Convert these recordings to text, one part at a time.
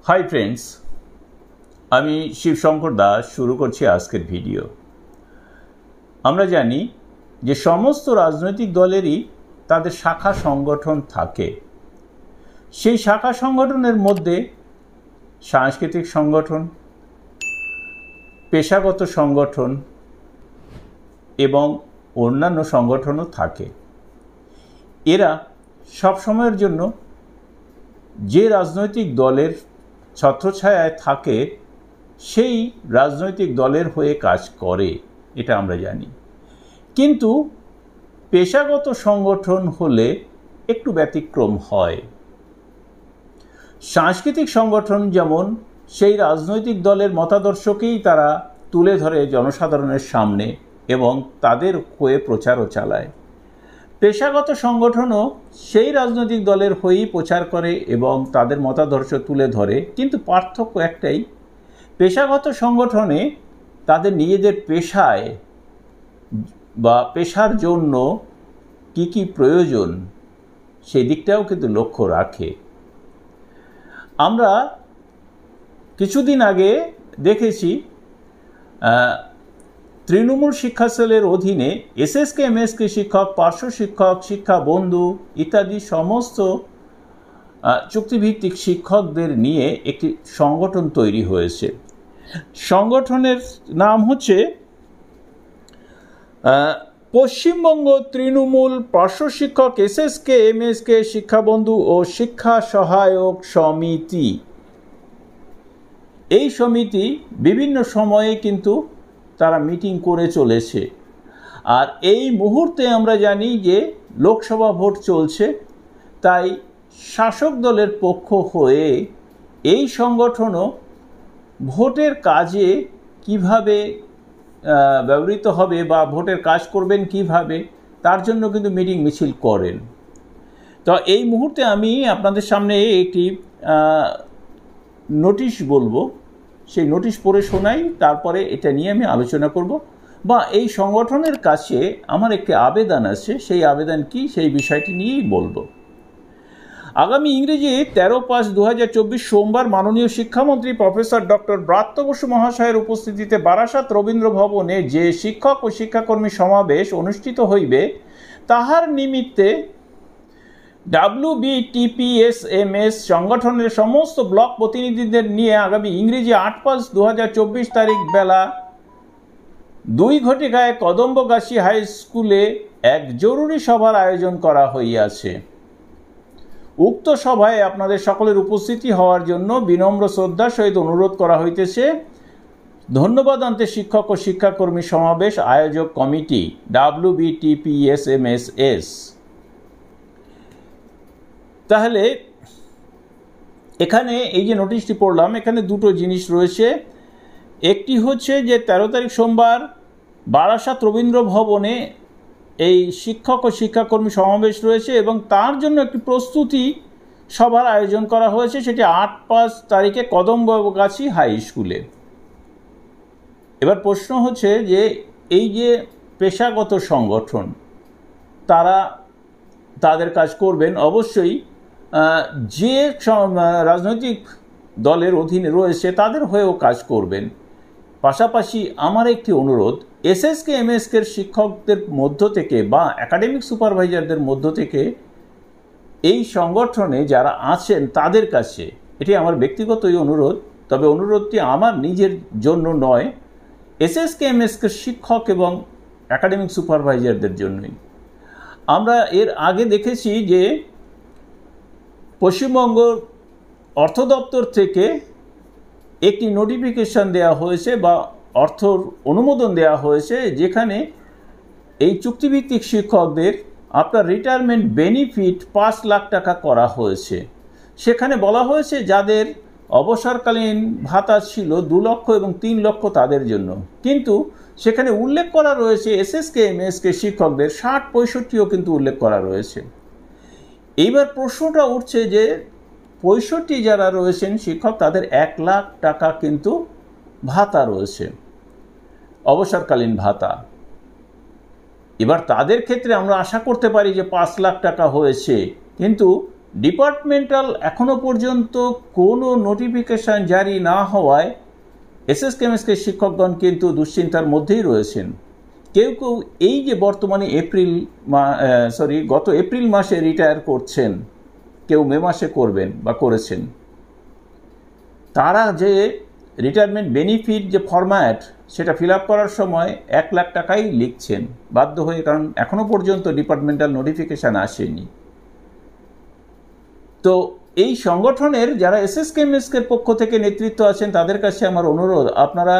Hi friends, আমি শিবশঙ্কর দাস শুরু করছি আজকের ভিডিও। আমরা জানি যে সমস্ত রাজনৈতিক দলেরই তাদের শাখা সংগঠন থাকে। সেই শাখা সংগঠনের মধ্যে সাংস্কৃতিক সংগঠন, পেশাগত সংগঠন এবং অন্যান্য সংগঠনও থাকে। এরা সব সময়ের জন্য যে রাজনৈতিক দলের ছত্রছায়ায় থাকে সেই রাজনৈতিক দলের হয়ে কাজ করে, এটা আমরা জানি। কিন্তু পেশাগত সংগঠন হলে একটু ব্যতিক্রম হয়। সাংস্কৃতিক সংগঠন যেমন সেই রাজনৈতিক দলের মতাদর্শকেই তারা তুলে ধরে জনসাধারণের সামনে এবং তাদের হয়ে প্রচারও চালায়। পেশাগত সংগঠনও সেই রাজনৈতিক দলের হয়েই প্রচার করে এবং তাদের মতাদর্শ তুলে ধরে, কিন্তু পার্থক্য একটাই, পেশাগত সংগঠনে তাদের নিজেদের পেশায় বা পেশার জন্য কি কি প্রয়োজন সেই দিকটাও কিন্তু লক্ষ্য রাখে। আমরা কিছুদিন আগে দেখেছি তৃণমূল শিক্ষা সেলের অধীনে এসএসকে এমএসকে শিক্ষক, পার্শ্ব শিক্ষক, শিক্ষা বন্ধু ইত্যাদি সমস্ত চুক্তিভিত্তিক শিক্ষকদের নিয়ে একটি সংগঠন তৈরি হয়েছে। সংগঠনের নাম হচ্ছে পশ্চিমবঙ্গ তৃণমূল পার্শ্ব শিক্ষক এসএসকে এমএসকে শিক্ষা বন্ধু ও শিক্ষা সহায়ক সমিতি। এই সমিতি বিভিন্ন সময়ে কিন্তু তারা মিটিং করে চলেছে। আর এই মুহূর্তে আমরা জানি যে লোকসভা ভোট চলছে, তাই শাসক দলের পক্ষ হয়ে এই সংগঠনও ভোটের কাজে কিভাবে ব্যবহৃত হবে বা ভোটের কাজ করবেন কিভাবে, তার জন্য কিন্তু মিটিং মিছিল করেন। তো এই মুহূর্তে আমি আপনাদের সামনে একটি নোটিশ বলবো, সেই নোটিশ পড়ে শোনাই, তারপরে এটা নিয়ে আমি আলোচনা করব। বা এই সংগঠনের কাছে আমার একটি আবেদন আছে, সেই আবেদন কি সেই বিষয়টি নিয়েই বলবো। আগামী ইংরেজি 13/5/2024 সোমবার মাননীয় শিক্ষামন্ত্রী প্রফেসর ডক্টর ব্রাত্য বসু মহাশয়ের উপস্থিতিতে বারাসাত রবীন্দ্র ভবনে যে শিক্ষক ও শিক্ষাকর্মী সমাবেশ অনুষ্ঠিত হইবে, তাহার নিমিত্তে WBTPSMS সংগঠনের সমস্ত ব্লক প্রতিনিধিদের নিয়ে আগামী ইংরেজি 8/5/2024 তারিখ বেলা 2 ঘটিকায় কদম্বগাছি হাই স্কুলে এক জরুরি সভার আয়োজন করা হইয়াছে। উক্ত সভায় আপনাদের সকলের উপস্থিতি হওয়ার জন্য বিনম্র শ্রদ্ধার সহিত অনুরোধ করা হইতেছে। ধন্যবাদ আনতে শিক্ষক ও শিক্ষাকর্মী সমাবেশ আয়োজক কমিটি WBTPSMS। তাহলে এখানে এই যে নোটিশটি পড়লাম, এখানে দুটো জিনিস রয়েছে। একটি হচ্ছে যে 13 তারিখ সোমবার বারাসাত রবীন্দ্র ভবনে এই শিক্ষক ও শিক্ষাকর্মী সমাবেশ রয়েছে এবং তার জন্য একটি প্রস্তুতি সভার আয়োজন করা হয়েছে, সেটি 8/5 তারিখে কদম্বগাছি হাই স্কুলে। এবার প্রশ্ন হচ্ছে যে এই যে পেশাগত সংগঠন, তারা তাদের কাজ করবেন অবশ্যই যে রাজনৈতিক দলের অধীনে রয়েছে তাদের হয়েও কাজ করবেন। পাশাপাশি আমার একটি অনুরোধ, এসএসকে এমএসকের শিক্ষকদের মধ্য থেকে বা একাডেমিক সুপারভাইজারদের মধ্য থেকে এই সংগঠনে যারা আছেন তাদের কাছে, এটি আমার ব্যক্তিগতই অনুরোধ, তবে অনুরোধটি আমার নিজের জন্য নয়, এসএসকে এমএসকের শিক্ষক এবং একাডেমিক সুপারভাইজারদের জন্যই। আমরা এর আগে দেখেছি যে পশ্চিমবঙ্গ অর্থ দপ্তর থেকে একটি নোটিফিকেশন দেওয়া হয়েছে বা অর্থর অনুমোদন দেওয়া হয়েছে, যেখানে এই চুক্তিভিত্তিক শিক্ষকদের আপনার রিটায়ারমেন্ট বেনিফিট 5 লাখ টাকা করা হয়েছে। সেখানে বলা হয়েছে যাদের অবসরকালীন ভাতা ছিল 2 লক্ষ এবং 3 লক্ষ তাদের জন্য, কিন্তু সেখানে উল্লেখ করা রয়েছে এসএসকে এমএসকে শিক্ষকদের 60-65ও কিন্তু উল্লেখ করা রয়েছে। এইবার প্রশ্নটা উঠছে যে 65 যারা রয়েছেন শিক্ষক, তাদের 1 লাখ টাকা কিন্তু ভাতা রয়েছে, অবসরকালীন ভাতা। এবার তাদের ক্ষেত্রে আমরা আশা করতে পারি যে 5 লাখ টাকা হয়েছে, কিন্তু ডিপার্টমেন্টাল এখনো পর্যন্ত কোনো নোটিফিকেশন জারি না হওয়ায় এসএসকেএমএসকে শিক্ষকগণ কিন্তু দুশ্চিন্তার মধ্যেই রয়েছেন। কেউ কেউ এই যে বর্তমানে গত এপ্রিল মাসে রিটায়ার করছেন, কেউ মে মাসে করবেন বা করেছেন, তারা যে রিটায়ারমেন্ট বেনিফিট যে ফরম্যাট সেটা ফিল আপ করার সময় 1 লাখ টাকাই লিখছেন বাধ্য হয়ে, কারণ এখনো পর্যন্ত ডিপার্টমেন্টাল নোটিফিকেশান আসেনি। তো এই সংগঠনের যারা এসএসকেএমএসকের পক্ষ থেকে নেতৃত্ব আছেন তাদের কাছে আমার অনুরোধ, আপনারা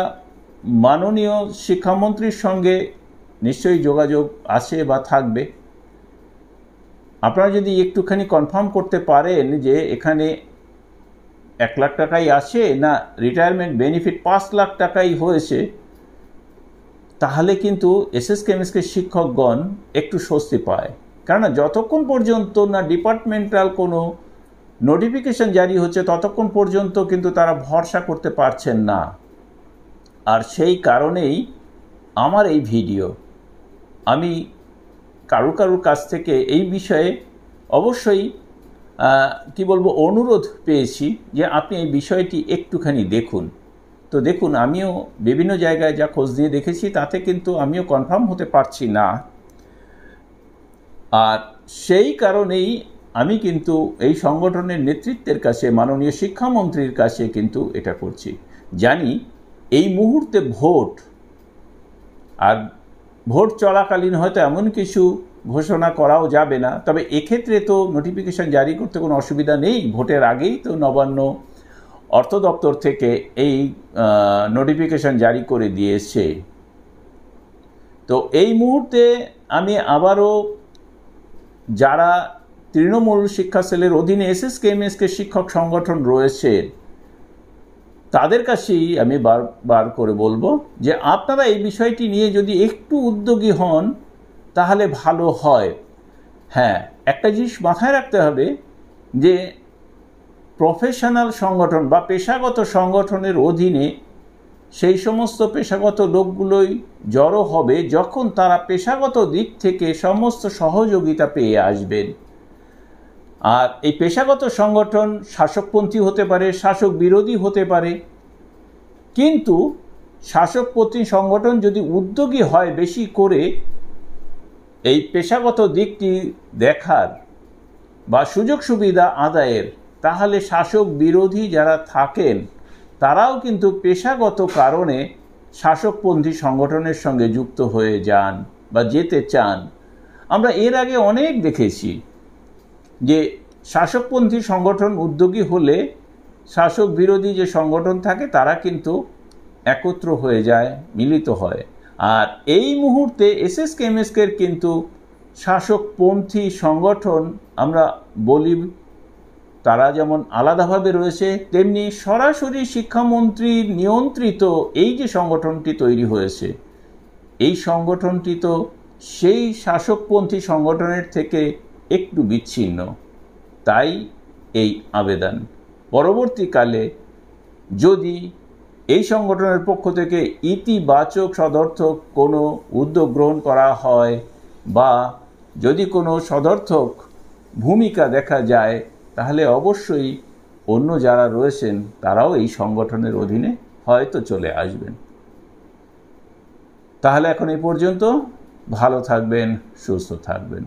মাননীয় শিক্ষামন্ত্রীর সঙ্গে নিশ্চয়ই যোগাযোগ আছে বা থাকবে। আপনারা যদি একটুখানি কনফার্ম করতে পারেন যে এখানে 1 লাখ টাকাই আসে না রিটায়ারমেন্ট বেনিফিট 5 লাখ টাকাই হয়েছে, তাহলে কিন্তু এসএসকেএমএসকে শিক্ষকগণ একটু স্বস্তি পায়। কেননা যতক্ষণ পর্যন্ত না ডিপার্টমেন্টাল কোনো নোটিফিকেশন জারি হচ্ছে ততক্ষণ পর্যন্ত কিন্তু তারা ভরসা করতে পারছেন না। আর সেই কারণেই আমার এই ভিডিও, আমি কারুর কাছ থেকে এই বিষয়ে অবশ্যই অনুরোধ পেয়েছি যে আপনি এই বিষয়টি একটুখানি দেখুন। তো দেখুন, আমিও বিভিন্ন জায়গায় যা খোঁজ দিয়ে দেখেছি তাতে কিন্তু আমিও কনফার্ম হতে পারছি না। আর সেই কারণেই আমি কিন্তু এই সংগঠনের নেতৃত্বের কাছে, মাননীয় শিক্ষামন্ত্রীর কাছে কিন্তু এটা করছি। জানি এই মুহূর্তে ভোট, আর ভোট চলাকালীন হয়তো এমন কিছু ঘোষণা করাও যাবে না, তবে এক্ষেত্রে তো নোটিফিকেশন জারি করতে কোনো অসুবিধা নেই। ভোটের আগেই তো নবান্ন অর্থ দপ্তর থেকে এই নোটিফিকেশন জারি করে দিয়েছে। তো এই মুহূর্তে আমি আবারও যারা তৃণমূল শিক্ষা সেলের অধীনে এসএসকেএমএসকে শিক্ষক সংগঠন রয়েছে তাদের কাছেই আমি বারবার করে বলবো যে আপনারা এই বিষয়টি নিয়ে যদি একটু উদ্যোগী হন তাহলে ভালো হয়। হ্যাঁ, একটা জিনিস মাথায় রাখতে হবে যে প্রফেশনাল সংগঠন বা পেশাগত সংগঠনের অধীনে সেই সমস্ত পেশাগত লোকগুলোই জড়ো হবে যখন তারা পেশাগত দিক থেকে সমস্ত সহযোগিতা পেয়ে আসবেন। আর এই পেশাগত সংগঠন শাসকপন্থী হতে পারে, শাসক বিরোধী হতে পারে, কিন্তু শাসকপন্থী সংগঠন যদি উদ্যোগী হয় বেশি করে এই পেশাগত দিকটি দেখার বা সুযোগ সুবিধা আদায়ের, তাহলে শাসক বিরোধী যারা থাকেন তারাও কিন্তু পেশাগত কারণে শাসকপন্থী সংগঠনের সঙ্গে যুক্ত হয়ে যান বা যেতে চান। আমরা এর আগে অনেক দেখেছি যে শাসকপন্থী সংগঠন উদ্যোগী হলে শাসক বিরোধী যে সংগঠন থাকে তারা কিন্তু একত্র হয়ে যায়, মিলিত হয়। আর এই মুহূর্তে এসএসকেএমএসকের কিন্তু শাসকপন্থী সংগঠন আমরা বলি, তারা যেমন আলাদাভাবে রয়েছে, তেমনি সরাসরি শিক্ষামন্ত্রীর নিয়ন্ত্রিত এই যে সংগঠনটি তৈরি হয়েছে, এই সংগঠনটি তো সেই শাসকপন্থী সংগঠনের থেকে একটু বিচ্ছিন্ন। তাই এই আবেদন, পরবর্তীকালে যদি এই সংগঠনের পক্ষ থেকে ইতিবাচক সদর্থক কোনো উদ্যোগ গ্রহণ করা হয় বা যদি কোনো সদর্থক ভূমিকা দেখা যায়, তাহলে অবশ্যই অন্য যারা রয়েছেন তারাও এই সংগঠনের অধীনে হয়তো চলে আসবেন। তাহলে এখন এই পর্যন্ত, ভালো থাকবেন, সুস্থ থাকবেন।